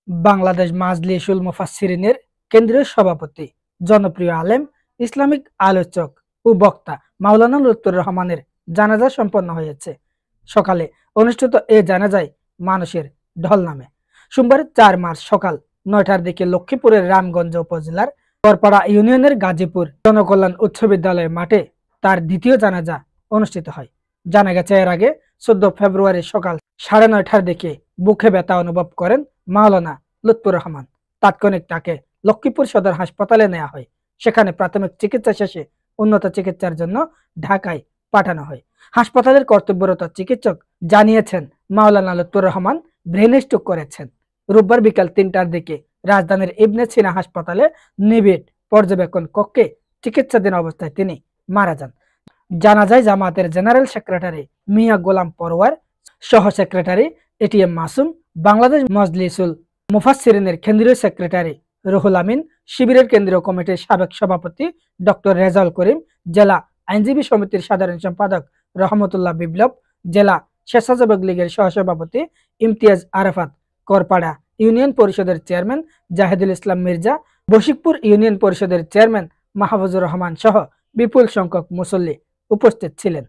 বাংলাদেশ মাজলিসুল মুফাসসিরিনের কেন্দ্রীয় সভাপতি, জনপ্রিয় আলেম, ইসলামিক আলোচক ও বক্তা মাওলানা লুৎফর রহমানের জানাজা সম্পন্ন হয়েছে। সকালে অনুষ্ঠিত এ জানাজায় মানুষের ঢল নামে। সোমবার ৪ মার্চ সকাল ৯টার দিকে লক্ষ্মীপুরের রামগঞ্জ উপজেলার করপাড়া ইউনিয়নের গাজীপুর জনকল্যাণ উচ্চ বিদ্যালয় মাঠে তার দ্বিতীয় জানাজা অনুষ্ঠিত হয়। জানা গেছে, এর আগে ১৪ ফেব্রুয়ারি সকাল ৯:৩০টার দিকে বুকে ব্যথা অনুভব করেন মাওলানা লুৎফর রহমান। তাৎক্ষণিক তাকে লক্ষ্মীপুর সদর হাসপাতালে নেওয়া হয়। সেখানে প্রাথমিক চিকিৎসা শেষে উন্নত চিকিৎসার জন্য ঢাকায় পাঠানো হয়। হাসপাতালের কর্তব্যরত চিকিৎসক জানিয়েছেন, মাওলানা লুৎফর রহমান ব্রেন স্ট্রোক করেছেন। রোববার বিকাল ৩টার দিকে রাজধানীর ইবনে সিনা হাসপাতালে নিবিড় পর্যবেক্ষণ কক্ষে চিকিৎসাধীন অবস্থায় তিনি মারা যান। জানাজায় জামায়াতের জেনারেল সেক্রেটারি মিয়া গোলাম পরওয়ার, সহ সেক্রেটারি এটিএম মাসুম, বাংলাদেশ মজলিসুল মুফাসসিরিনের কেন্দ্রীয় সেক্রেটারি রুহুল আমিন, শিবিরের কেন্দ্রীয় কমিটির সাবেক সভাপতি ডক্টর রেজাউল করিম, জেলা আইনজীবী সমিতির সাধারণ সম্পাদক রহমতুল্লাহ বিপ্লব, জেলা স্বেচ্ছাসেবক লীগের সহসভাপতি ইমতিয়াজ আরাফাত, করপাড়া ইউনিয়ন পরিষদের চেয়ারম্যান জাহিদুল ইসলাম মির্জা, বশিকপুর ইউনিয়ন পরিষদের চেয়ারম্যান মাহফুজুর রহমান সহ বিপুল সংখ্যক মুসল্লি উপস্থিত ছিলেন।